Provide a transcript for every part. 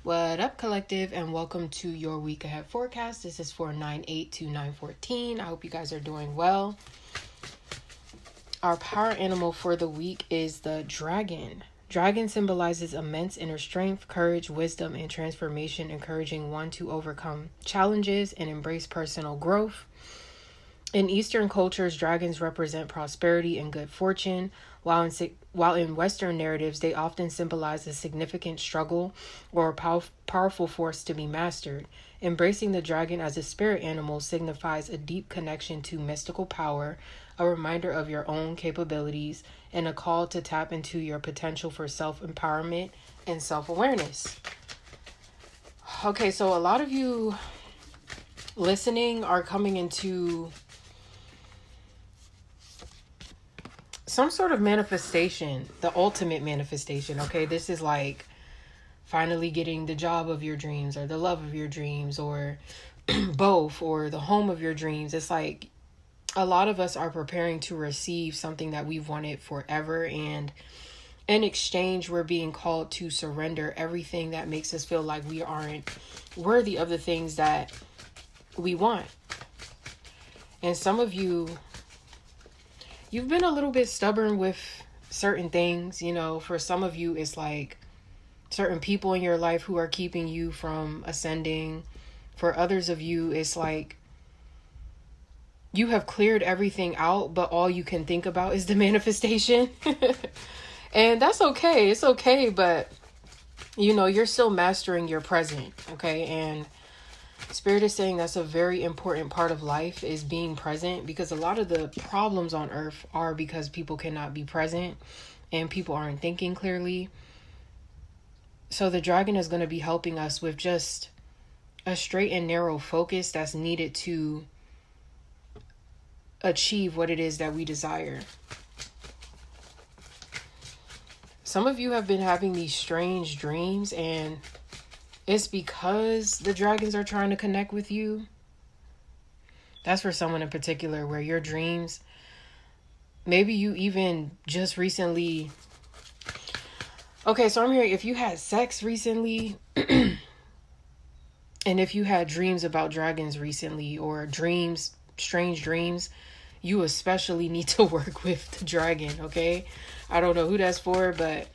What up, collective, and welcome to your week ahead forecast. This is for 9/8 to 9/14. I hope you guys are doing well. Our power animal for the week is the dragon. Dragon symbolizes immense inner strength, courage, wisdom, and transformation, encouraging one to overcome challenges and embrace personal growth. In Eastern cultures, dragons represent prosperity and good fortune, while in Western narratives, they often symbolize a significant struggle or a powerful force to be mastered. Embracing the dragon as a spirit animal signifies a deep connection to mystical power, a reminder of your own capabilities, and a call to tap into your potential for self-empowerment and self-awareness. Okay, so a lot of you listening are coming into some sort of manifestation, the ultimate manifestation. Okay, this is like finally getting the job of your dreams or the love of your dreams or both or the home of your dreams. It's like a lot of us are preparing to receive something that we've wanted forever, and in exchange we're being called to surrender everything that makes us feel like we aren't worthy of the things that we want. And some of you've been a little bit stubborn with certain things. You know, for some of you, it's like certain people in your life who are keeping you from ascending. For others of you, it's like you have cleared everything out, but all you can think about is the manifestation. And that's okay. It's okay, but you know, you're still mastering your present, okay? And Spirit is saying that's a very important part of life, is being present, because a lot of the problems on earth are because people cannot be present and people aren't thinking clearly. So the dragon is going to be helping us with just a straight and narrow focus that's needed to achieve what it is that we desire. Some of you have been having these strange dreams, and it's because the dragons are trying to connect with you. That's for someone in particular, where your dreams, maybe you even just recently. Okay, so I'm hearing if you had sex recently, and if you had dreams about dragons recently, or dreams, strange dreams, you especially need to work with the dragon, okay? I don't know who that's for, but...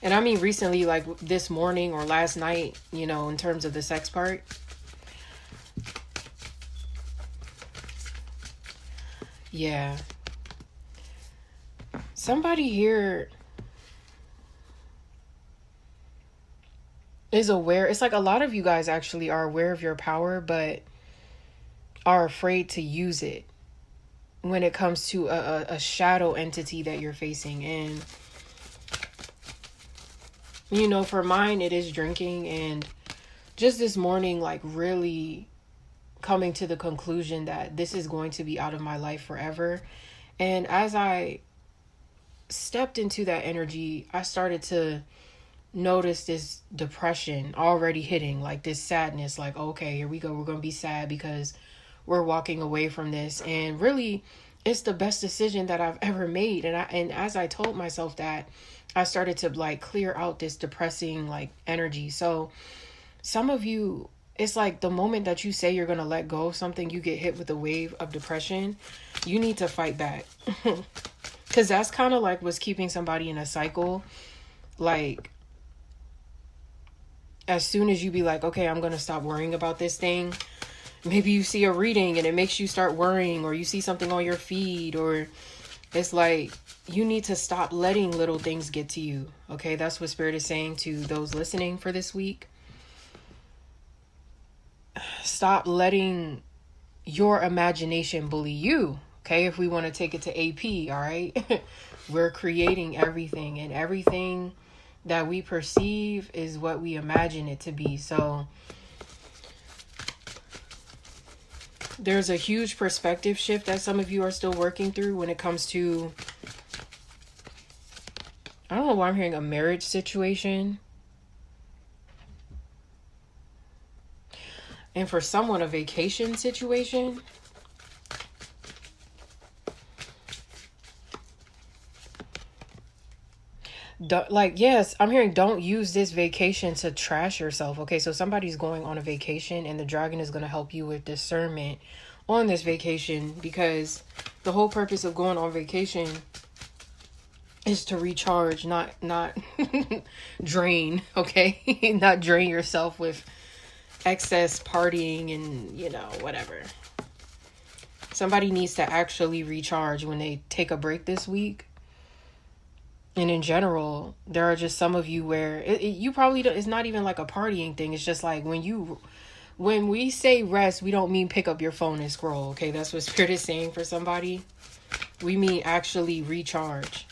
And I mean recently, like this morning or last night, you know, in terms of the sex part. Yeah. Somebody here is aware. It's like a lot of you guys actually are aware of your power, but are afraid to use it when it comes to a shadow entity that you're facing. And you know, for mine, it is drinking. And just this morning, like really coming to the conclusion that this is going to be out of my life forever. And as I stepped into that energy, I started to notice this depression already hitting, like this sadness, like, okay, here we go. We're going to be sad because we're walking away from this. And really, it's the best decision that I've ever made. And as I told myself that, I started to like clear out this depressing like energy. So some of you, it's like the moment that you say you're going to let go of something, you get hit with a wave of depression. You need to fight back. Because that's kind of like what's keeping somebody in a cycle. Like, as soon as you be like, okay, I'm going to stop worrying about this thing. Maybe you see a reading and it makes you start worrying, or you see something on your feed, or it's like you need to stop letting little things get to you. Okay, that's what Spirit is saying to those listening for this week. Stop letting your imagination bully you. Okay, if we want to take it to AP, all right? We're creating everything, and everything that we perceive is what we imagine it to be. So there's a huge perspective shift that some of you are still working through when it comes to, I don't know why I'm hearing a marriage situation. And for someone, a vacation situation. like, yes, I'm hearing don't use this vacation to trash yourself. Okay, so somebody's going on a vacation and the dragon is going to help you with discernment on this vacation, because the whole purpose of going on vacation is to recharge, not drain. Okay, not drain yourself with excess partying and, you know, whatever. Somebody needs to actually recharge when they take a break this week. And in general, there are just some of you where you probably don't, it's not even like a partying thing. It's just like when we say rest, we don't mean pick up your phone and scroll. Okay, that's what Spirit is saying for somebody. We mean actually recharge.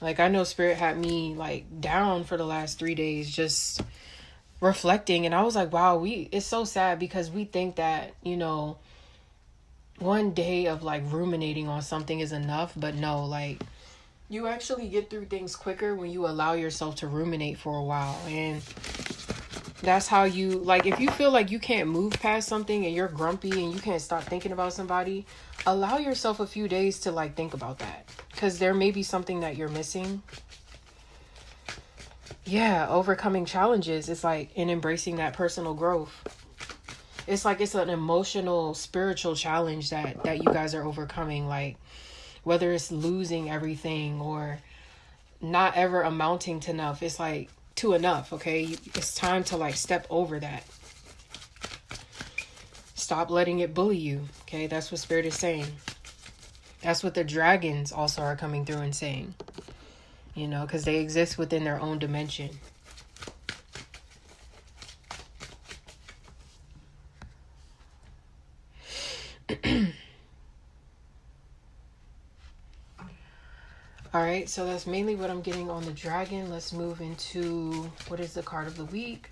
Like, I know Spirit had me like down for the last 3 days, just reflecting. And I was like, wow, it's so sad because we think that, you know, one day of like ruminating on something is enough, but no, like, you actually get through things quicker when you allow yourself to ruminate for a while. And that's how you, like, if you feel like you can't move past something and you're grumpy and you can't stop thinking about somebody, allow yourself a few days to like think about that, because there may be something that you're missing. Yeah, overcoming challenges is like in embracing that personal growth. It's like it's an emotional, spiritual challenge that you guys are overcoming. Like, whether it's losing everything or not ever amounting to enough, it's like to enough, okay? It's time to like step over that. Stop letting it bully you, okay? That's what Spirit is saying. That's what the dragons also are coming through and saying, you know, because they exist within their own dimension. All right, so that's mainly what I'm getting on the dragon. Let's move into what is the card of the week.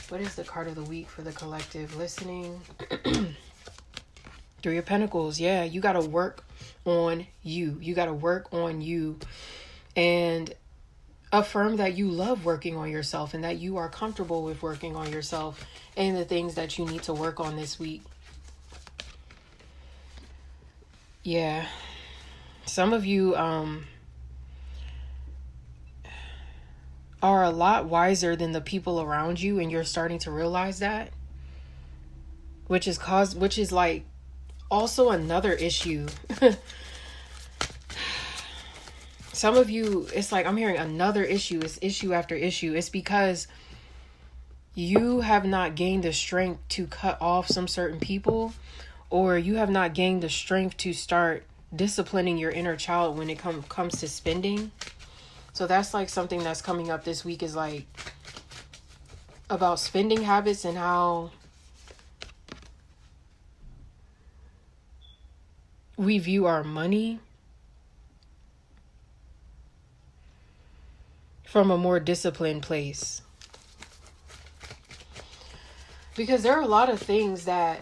What is the card of the week for the collective listening? Three of Pentacles. Yeah, you got to work on you. You got to work on you and affirm that you love working on yourself and that you are comfortable with working on yourself and the things that you need to work on this week. Yeah. Some of you are a lot wiser than the people around you, and you're starting to realize that, which is like also another issue. Some of you, it's like I'm hearing another issue. It's issue after issue. It's because you have not gained the strength to cut off some certain people, or you have not gained the strength to start disciplining your inner child when it comes to spending. So that's like something that's coming up this week, is like about spending habits and how we view our money from a more disciplined place. Because there are a lot of things that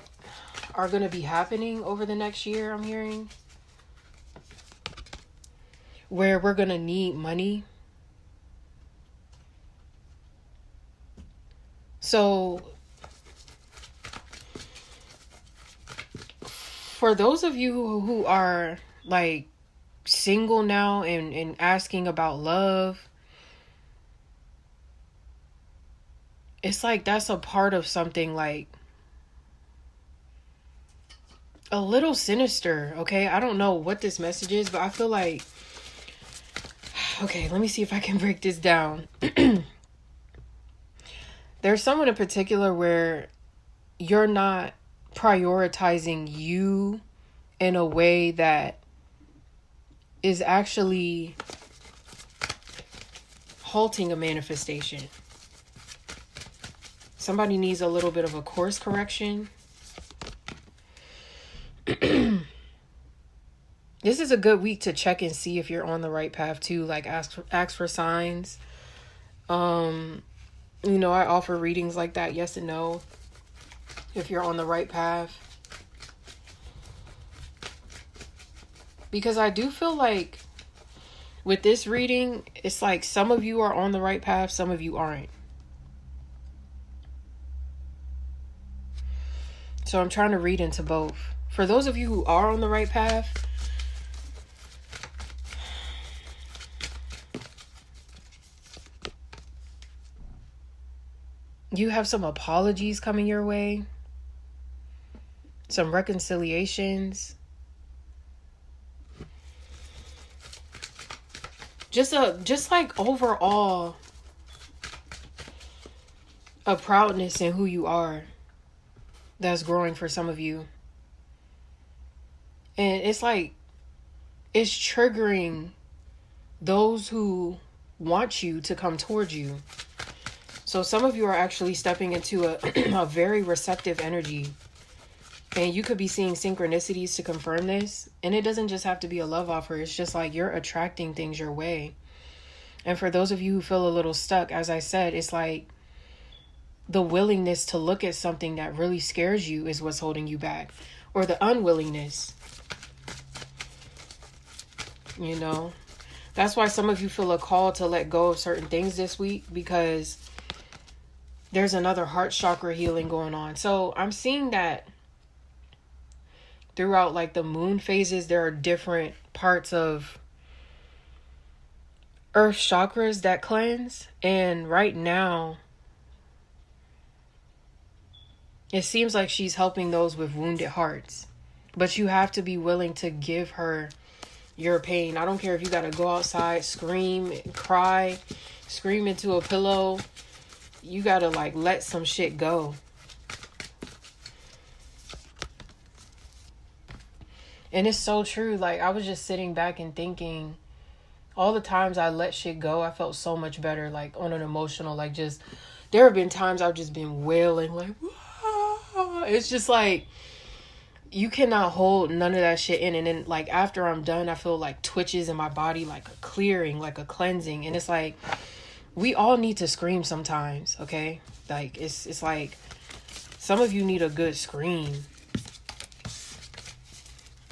are going to be happening over the next year, I'm hearing, where we're going to need money. So for those of you who are like single now and asking about love, it's like that's a part of something like a little sinister, okay? I don't know what this message is, but I feel like, okay, let me see if I can break this down. There's someone in particular where you're not prioritizing you in a way that is actually halting a manifestation. Somebody needs a little bit of a course correction. This is a good week to check and see if you're on the right path too. Like ask for signs. You know, I offer readings like that, yes and no, if you're on the right path. Because I do feel like with this reading, it's like some of you are on the right path, some of you aren't. So I'm trying to read into both. For those of you who are on the right path, You have some apologies coming your way, some reconciliations. Just like overall a proudness in who you are that's growing for some of you. And it's like it's triggering those who want you to come towards you. So some of you are actually stepping into a very receptive energy. And you could be seeing synchronicities to confirm this. And it doesn't just have to be a love offer. It's just like you're attracting things your way. And for those of you who feel a little stuck, as I said, it's like the willingness to look at something that really scares you is what's holding you back. Or the unwillingness. You know? That's why some of you feel a call to let go of certain things this week, because there's another heart chakra healing going on. So I'm seeing that throughout like the moon phases, there are different parts of earth chakras that cleanse. And right now, it seems like she's helping those with wounded hearts. But you have to be willing to give her your pain. I don't care if you gotta go outside, scream, cry, scream into a pillow. You gotta like let some shit go. And it's so true. Like I was just sitting back and thinking, all the times I let shit go, I felt so much better. Like on an emotional, like just, there have been times I've just been wailing like, Wah! It's just like, you cannot hold none of that shit in. And then like after I'm done, I feel like twitches in my body, like a clearing, like a cleansing. And it's like, we all need to scream sometimes, okay? Like it's like some of you need a good scream.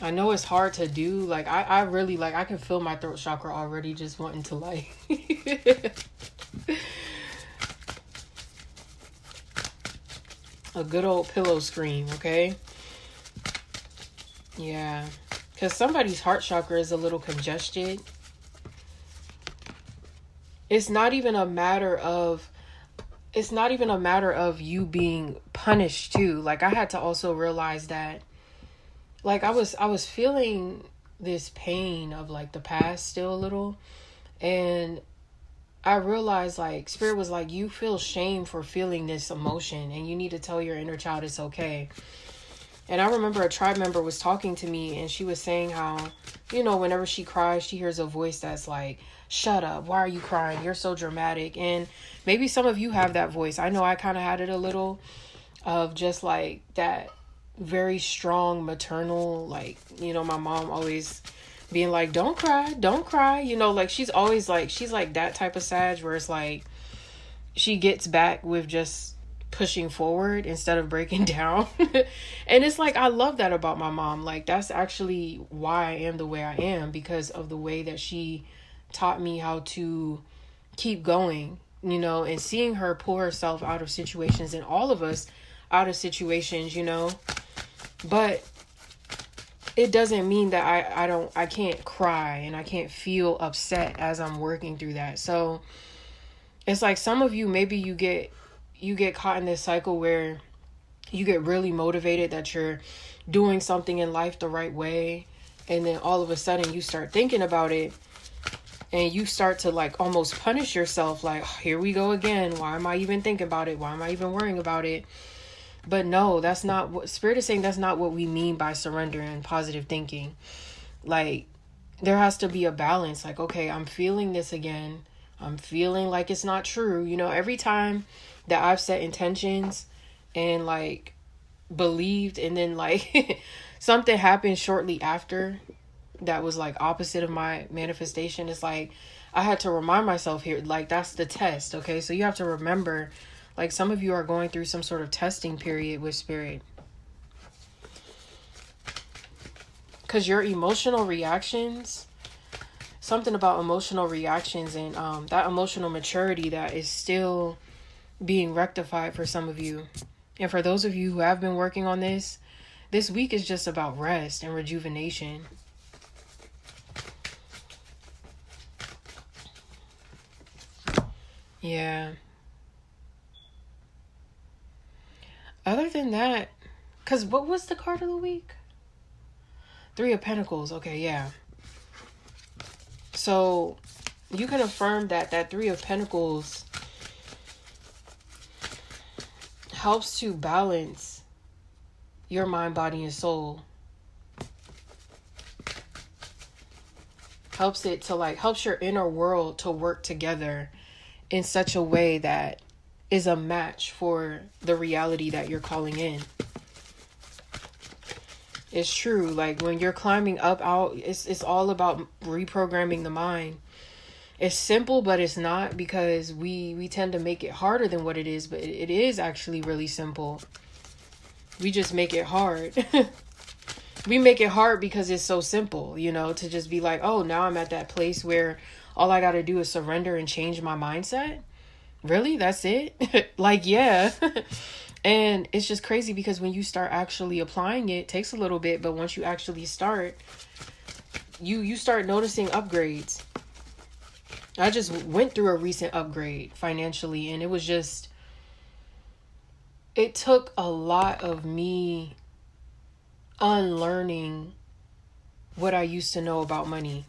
I know it's hard to do. Like I really like, I can feel my throat chakra already just wanting to like a good old pillow scream, okay? Yeah. Because somebody's heart chakra is a little congested. It's not even a matter of you being punished too. Like I had to also realize that like I was feeling this pain of like the past still a little, and I realized like spirit was like, you feel shame for feeling this emotion and you need to tell your inner child it's okay. And I remember a tribe member was talking to me and she was saying how, you know, whenever she cries, she hears a voice that's like, shut up, why are you crying? You're so dramatic. And maybe some of you have that voice. I know I kind of had it a little, of just like that very strong maternal, like, you know, my mom always being like, don't cry, you know, like she's always like, she's like that type of Sag where it's like she gets back with just pushing forward instead of breaking down. And it's like, I love that about my mom. Like that's actually why I am the way I am, because of the way that she taught me how to keep going, you know, and seeing her pull herself out of situations, and all of us out of situations, you know. But it doesn't mean that I can't cry and I can't feel upset as I'm working through that. So it's like some of you, maybe you get caught in this cycle where you get really motivated that you're doing something in life the right way, and then all of a sudden you start thinking about it and you start to like almost punish yourself, like, oh, here we go again, why am I even thinking about it, why am I even worrying about it? But no, that's not what Spirit is saying. That's not what we mean by surrender and positive thinking. Like there has to be a balance. Like, okay, I'm feeling this again, I'm feeling like it's not true, you know. Every time that I've set intentions and like believed, and then like something happened shortly after that was like opposite of my manifestation, it's like I had to remind myself here, like that's the test. Okay, so you have to remember, like some of you are going through some sort of testing period with spirit, because your emotional reactions, something about emotional reactions and that emotional maturity that is still being rectified for some of you. And for those of you who have been working on this week is just about rest and rejuvenation. Yeah. Other than that, because what was the card of the week? Three of Pentacles. Okay, yeah. So you can affirm that that Three of Pentacles helps to balance your mind, body, and soul. Helps it to helps your inner world to work together in such a way that is a match for the reality that you're calling in. It's true. Like when you're climbing up out, it's all about reprogramming the mind. It's simple, but it's not, because we tend to make it harder than what it is, but it is actually really simple. We just make it hard. We make it hard because it's so simple, to just be like, oh, now I'm at that place where all I got to do is surrender and change my mindset. Really? That's it? Like, yeah. And it's just crazy because when you start actually applying it, it takes a little bit, but once you actually start, you start noticing upgrades. I just went through a recent upgrade financially, and it took a lot of me unlearning what I used to know about money.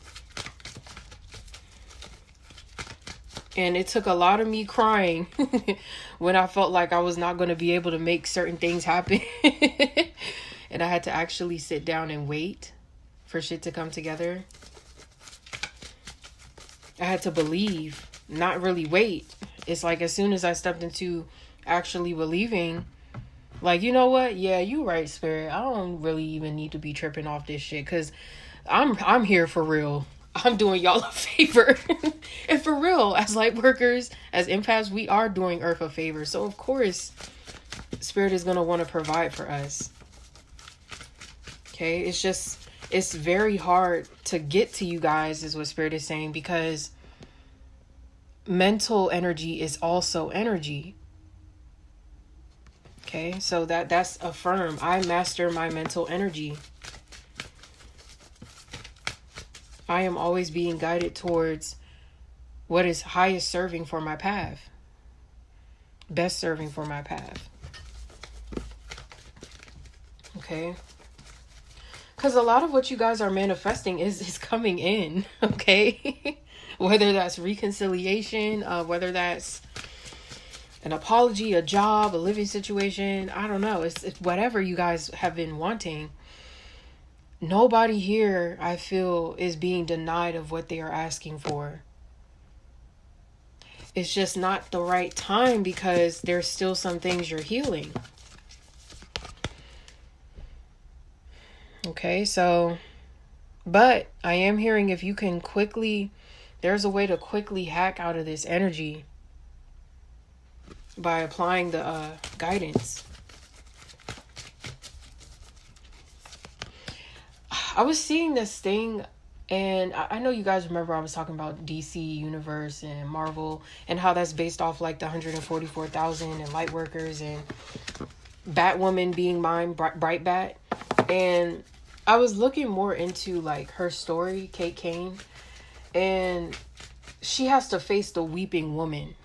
And it took a lot of me crying when I felt like I was not going to be able to make certain things happen. And I had to actually sit down and wait for shit to come together. I had to believe, not really wait. It's like as soon as I stepped into actually believing, like, you know what? Yeah, you right, Spirit. I don't really even need to be tripping off this shit, because I'm here for real. I'm doing y'all a favor. And for real, as light workers, as empaths, we are doing Earth a favor. So of course, Spirit is going to want to provide for us. Okay, it's very hard to get to you guys, is what Spirit is saying, because mental energy is also energy. Okay, so that's affirm. I master my mental energy. I am always being guided towards what is highest serving for my path. Best serving for my path. Okay. Because a lot of what you guys are manifesting is coming in. Okay. Whether that's reconciliation, whether that's an apology, a job, a living situation. I don't know. It's whatever you guys have been wanting. Nobody here, I feel, is being denied of what they are asking for. It's just not the right time, because there's still some things you're healing. Okay, so, but I am hearing if you can there's a way to quickly hack out of this energy by applying the guidance. I was seeing this thing, and I know you guys remember I was talking about DC Universe and Marvel, and how that's based off like the 144,000 and light workers and Batwoman being mine, Bright Bat. And I was looking more into like her story, Kate Kane, and she has to face the weeping woman.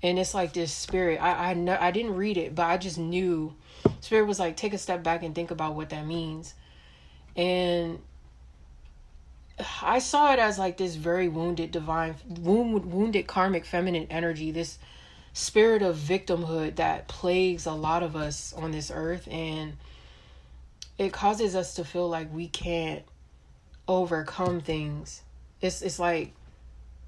And it's like this spirit. I didn't read it, but I just knew. Spirit was like, take a step back and think about what that means. And I saw it as like this very wounded karmic feminine energy, this spirit of victimhood that plagues a lot of us on this earth, and it causes us to feel like we can't overcome things. It's like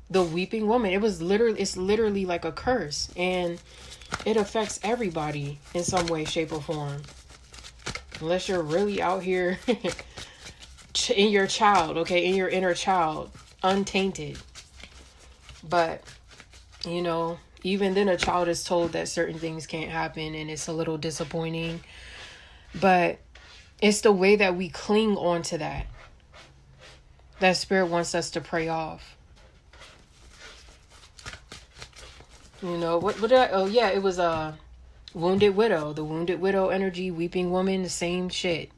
the weeping woman. It's literally like a curse, and it affects everybody in some way, shape, or form. Unless you're really out here in your child, okay, in your inner child, untainted. But, even then a child is told that certain things can't happen, and it's a little disappointing. But it's the way that we cling on to that Spirit wants us to pray off. What did it was a wounded widow, the wounded widow energy, weeping woman, the same shit.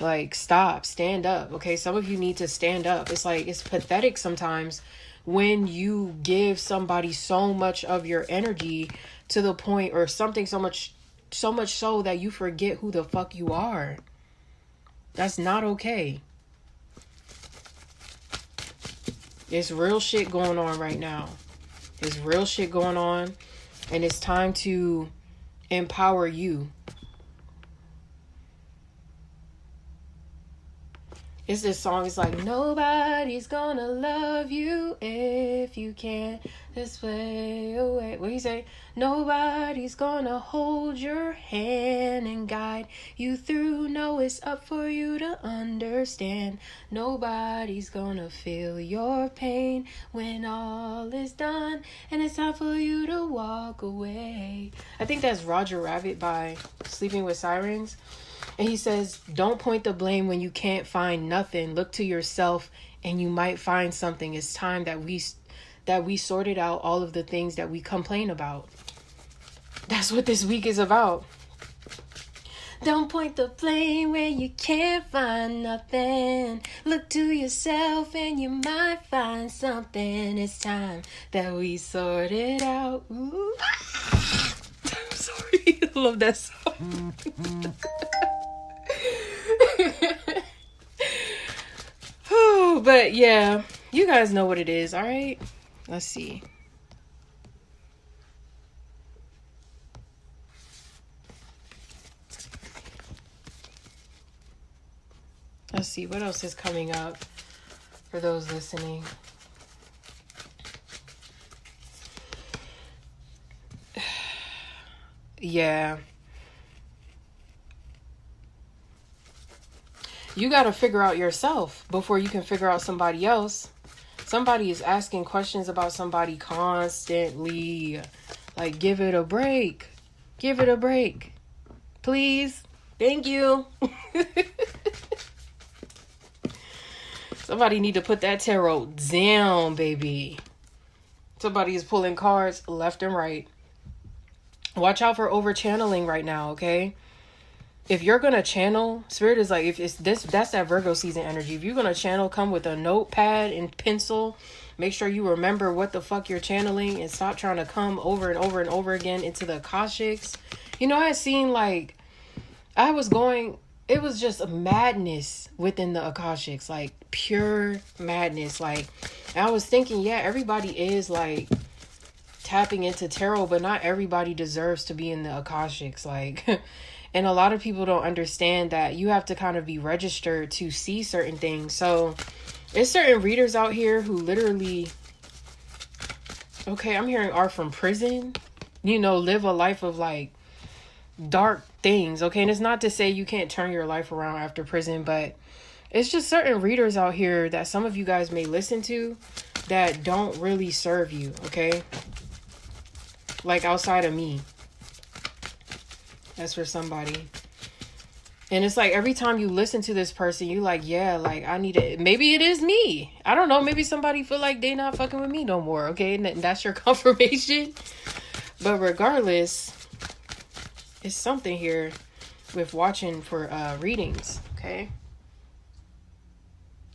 Like, stop, stand up. Okay, some of you need to stand up. It's like, it's pathetic sometimes when you give somebody so much of your energy to the point, or something so much so much so that you forget who the fuck you are. That's not okay. It's real shit going on right now. There's real shit going on. And it's time to empower you. It's this song. It's like, nobody's gonna love you if you can't this way away. What do you say? Nobody's gonna hold your hand and guide you through. No, it's up for you to understand. Nobody's gonna feel your pain when all is done. And it's time for you to walk away. I think that's Roger Rabbit by Sleeping with Sirens. And he says, don't point the blame when you can't find nothing. Look to yourself and you might find something. It's time that we sorted out all of the things that we complain about. That's what this week is about. Don't point the blame when you can't find nothing. Look to yourself and you might find something. It's time that we sort it out. Ooh. I'm sorry. I love that song. But yeah, you guys know what it is, all right? Let's see. Let's see what else is coming up for those listening. Yeah. You got to figure out yourself before you can figure out somebody else. Somebody is asking questions about somebody constantly. Like, give it a break. Give it a break. Please. Thank you. Somebody need to put that tarot down, baby. Somebody is pulling cards left and right. Watch out for over channeling right now, okay? If you're going to channel, Spirit is like, if it's this, that's that Virgo season energy. If you're going to channel, come with a notepad and pencil. Make sure you remember what the fuck you're channeling and stop trying to come over and over and over again into the Akashics. You know, I seen like, it was just a madness within the Akashics, like pure madness. Like, I was thinking, yeah, everybody is like tapping into tarot, but not everybody deserves to be in the Akashics. Like, and a lot of people don't understand that you have to kind of be registered to see certain things. So there's certain readers out here who literally, okay, I'm hearing are from prison, you know, live a life of like dark things. Okay. And it's not to say you can't turn your life around after prison, but it's just certain readers out here that some of you guys may listen to that don't really serve you. Okay. Like outside of me. That's for somebody. And it's like every time you listen to this person, you like, yeah, like I need it. Maybe it is me. I don't know. Maybe somebody feel like they not fucking with me no more. Okay. And that's your confirmation. But regardless, it's something here with watching for readings. Okay.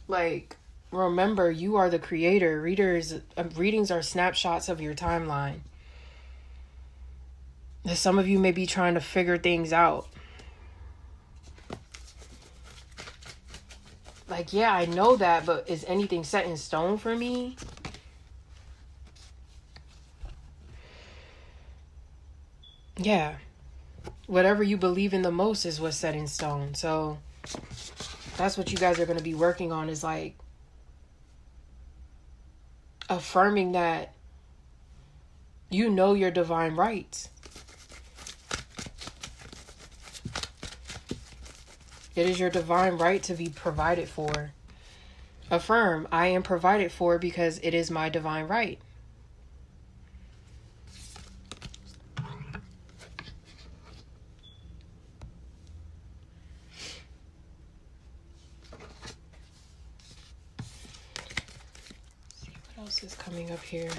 Like, remember, you are the creator. Readings are snapshots of your timeline. Some of you may be trying to figure things out. Like, yeah, I know that, but is anything set in stone for me? Yeah. Whatever you believe in the most is what's set in stone. So that's what you guys are going to be working on, is like affirming that you know your divine rights. It is your divine right to be provided for. Affirm, I am provided for because it is my divine right. See what else is coming up here.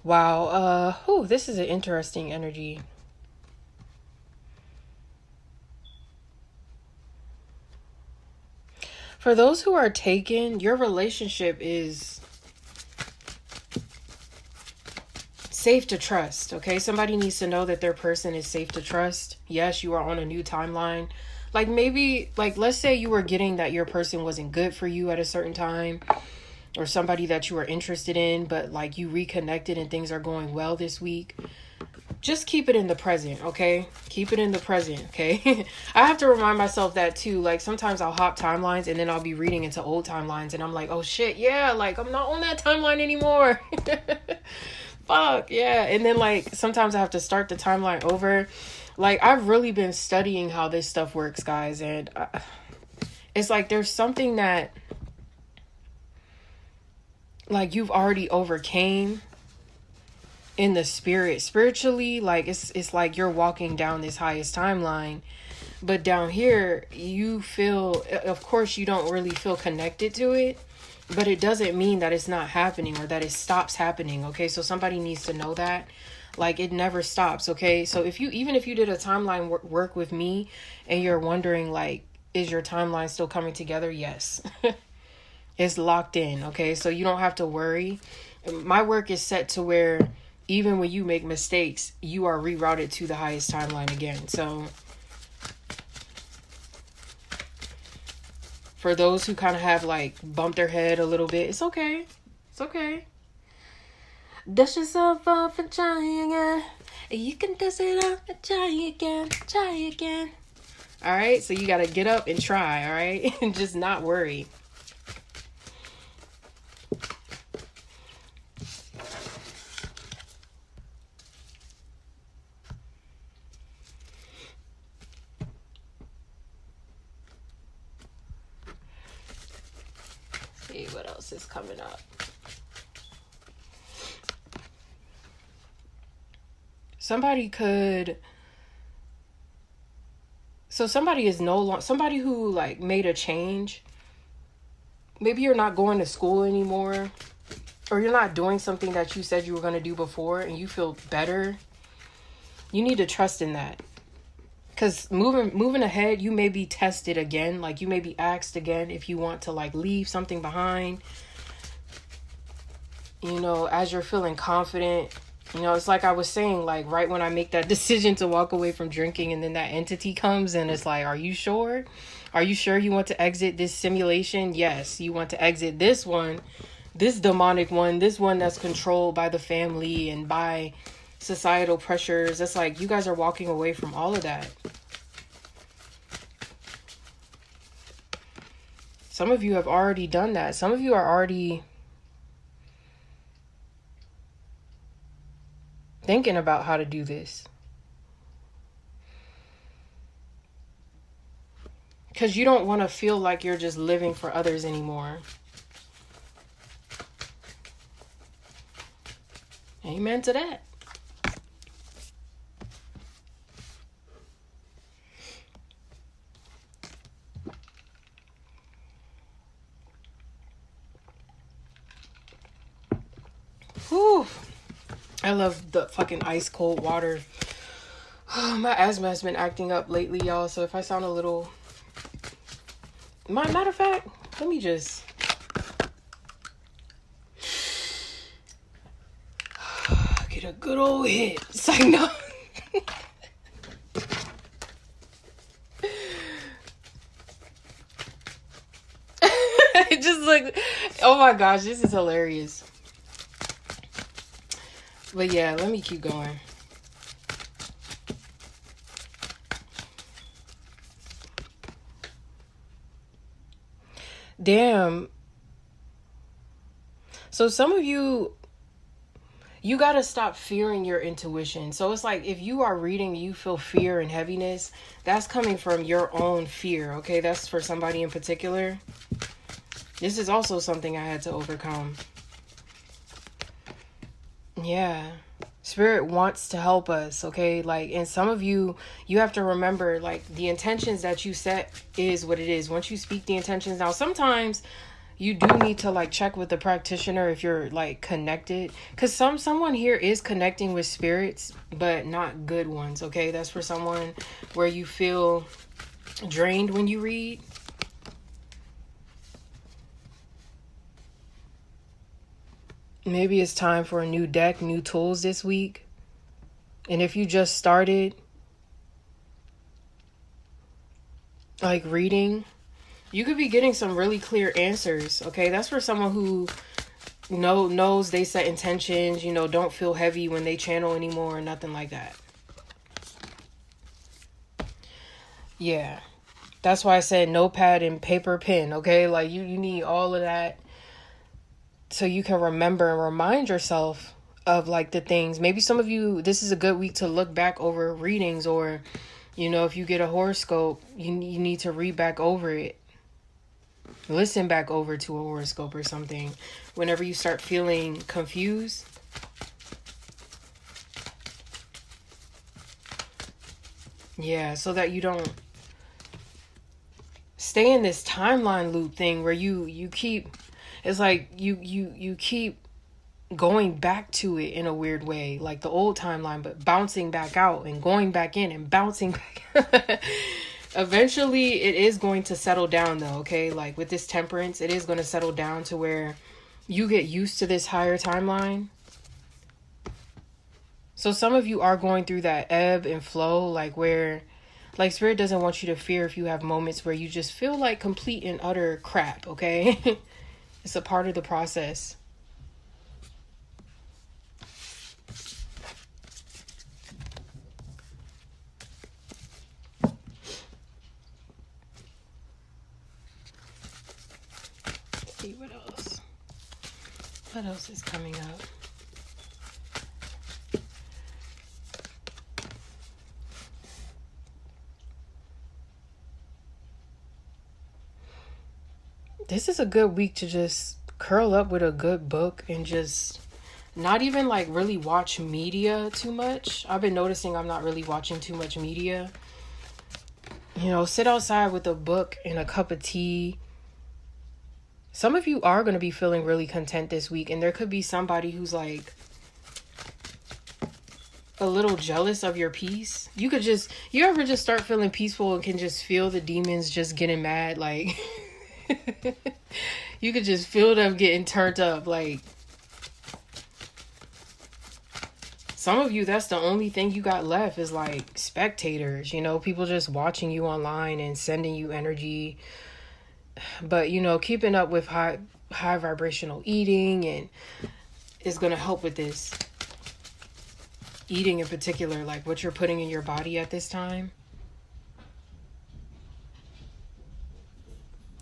Wow. This is an interesting energy. For those who are taken, your relationship is safe to trust, okay? Somebody needs to know that their person is safe to trust. Yes, you are on a new timeline. Like maybe, like let's say you were getting that your person wasn't good for you at a certain time, or somebody that you were interested in, but like you reconnected and things are going well this week. Just keep it in the present, okay? Keep it in the present, okay? I have to remind myself that too. Like sometimes I'll hop timelines and then I'll be reading into old timelines and I'm like, oh shit, yeah, like I'm not on that timeline anymore. Fuck, yeah. And then like sometimes I have to start the timeline over. Like I've really been studying how this stuff works, guys. And it's like there's something that like you've already overcame in the spirit spiritually. Like it's like you're walking down this highest timeline, but down here you feel, of course you don't really feel connected to it, but it doesn't mean that it's not happening or that it stops happening, okay? So somebody needs to know that like it never stops, okay? So if you, even if you did a timeline work with me and you're wondering like, is your timeline still coming together? Yes. It's locked in, okay? So you don't have to worry. My work is set to where even when you make mistakes, you are rerouted to the highest timeline again. So for those who kind of have like bumped their head a little bit, it's okay. It's okay. Dust yourself off and try again. You can dust it off and try again. Try again. All right. So you got to get up and try. All right. And just not worry. See what else is coming up. Somebody is no longer, somebody who like made a change. Maybe you're not going to school anymore, or you're not doing something that you said you were going to do before and you feel better. You need to trust in that. Because moving ahead, you may be tested again. Like you may be asked again if you want to like leave something behind. You know, as you're feeling confident. You know, it's like I was saying, like right when I make that decision to walk away from drinking and then that entity comes and it's like, are you sure? Are you sure you want to exit this simulation? Yes, you want to exit this one, this demonic one, this one that's controlled by the family and by societal pressures. It's like you guys are walking away from all of that. Some of you have already done that. Some of you are already thinking about how to do this. Because you don't want to feel like you're just living for others anymore. Amen to that. Whew. I love the fucking ice cold water. My asthma has been acting up lately, y'all. So if I sound a little... Matter of fact, let me just... get a good old hit. It's like, no. It just like... Oh my gosh, this is hilarious. But yeah, let me keep going. Damn. So some of you gotta stop fearing your intuition. So it's like if you are reading, you feel fear and heaviness, that's coming from your own fear, okay? That's for somebody in particular. This is also something I had to overcome. Yeah. Spirit wants to help us, okay? Like, and some of you have to remember, like, the intentions that you set is what it is. Once you speak the intentions, now sometimes you do need to, like, check with the practitioner if you're, like, connected. Because someone here is connecting with spirits, but not good ones, okay? That's for someone where you feel drained when you read. Maybe it's time for a new deck, new tools this week. And if you just started like reading, you could be getting some really clear answers. Okay, that's for someone who knows they set intentions, don't feel heavy when they channel anymore or nothing like that. Yeah, that's why I said notepad and paper pen. Okay, like you need all of that so you can remember and remind yourself of like the things. Maybe some of you, this is a good week to look back over readings, or if you get a horoscope, you need to read back over it, listen back over to a horoscope or something whenever you start feeling confused. Yeah, so that you don't stay in this timeline loop thing where you keep, it's like you keep going back to it in a weird way, like the old timeline, but bouncing back out and going back in and bouncing back. Eventually it is going to settle down though, okay? Like with this temperance, it is going to settle down to where you get used to this higher timeline. So some of you are going through that ebb and flow, like where, like Spirit doesn't want you to fear if you have moments where you just feel like complete and utter crap, okay? It's a part of the process. Let's see what else. What else is coming up? This is a good week to just curl up with a good book and just not even like really watch media too much. I've been noticing I'm not really watching too much media. Sit outside with a book and a cup of tea. Some of you are going to be feeling really content this week, and there could be somebody who's like a little jealous of your peace. You ever just start feeling peaceful and can just feel the demons just getting mad, like you could just feel them getting turned up. Like some of you, that's the only thing you got left is like spectators, people just watching you online and sending you energy. But keeping up with high vibrational eating and is going to help with this. Eating in particular, like what you're putting in your body at this time.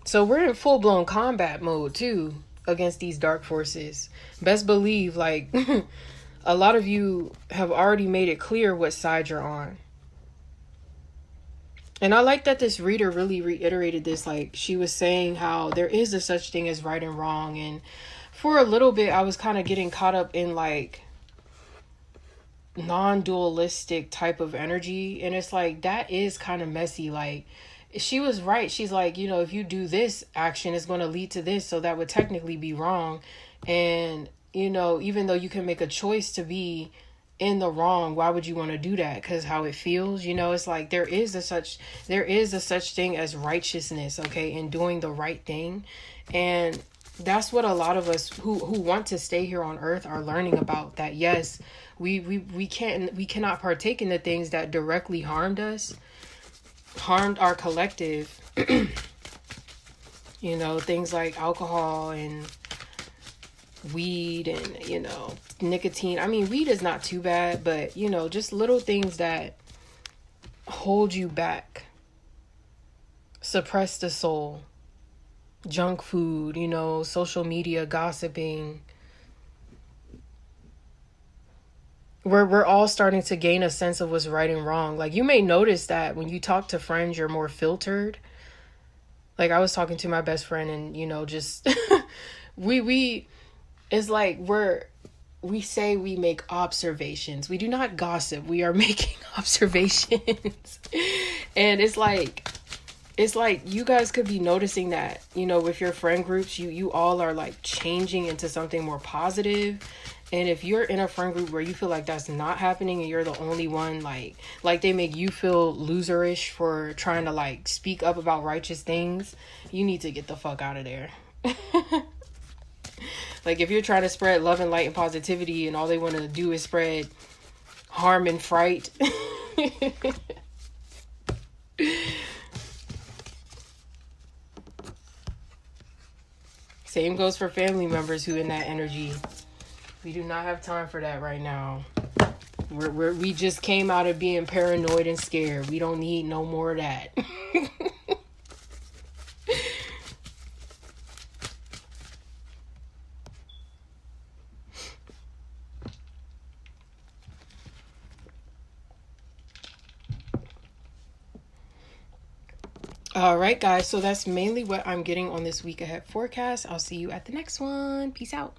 So we're in full-blown combat mode too against these dark forces. Best believe, like, a lot of you have already made it clear what side you're on. And I like that this reader really reiterated this. Like, she was saying how there is a such thing as right and wrong. And for a little bit, I was kind of getting caught up in, like, non-dualistic type of energy. And it's like, that is kind of messy. Like, she was right. She's like, if you do this action, it's going to lead to this. So that would technically be wrong. And, even though you can make a choice to be in the wrong, why would you want to do that? Because how it feels, it's like there is a such thing as righteousness, okay, and doing the right thing. And that's what a lot of us who want to stay here on earth are learning about, that yes, we cannot partake in the things that directly harmed our collective. Things like alcohol and weed and nicotine. I mean, weed is not too bad, but just little things that hold you back, suppress the soul. Junk food, social media, gossiping. We're all starting to gain a sense of what's right and wrong. Like, you may notice that when you talk to friends, you're more filtered. Like, I was talking to my best friend and just we it's like we say we make observations. We do not gossip. We are making observations. And it's like you guys could be noticing that, with your friend groups, you all are like changing into something more positive. And if you're in a friend group where you feel like that's not happening and you're the only one, like they make you feel loserish for trying to like speak up about righteous things, you need to get the fuck out of there. Like, if you're trying to spread love and light and positivity and all they want to do is spread harm and fright. Same goes for family members who in that energy. We do not have time for that right now. We just came out of being paranoid and scared. We don't need no more of that. All right, guys. So that's mainly what I'm getting on this week ahead forecast. I'll see you at the next one. Peace out.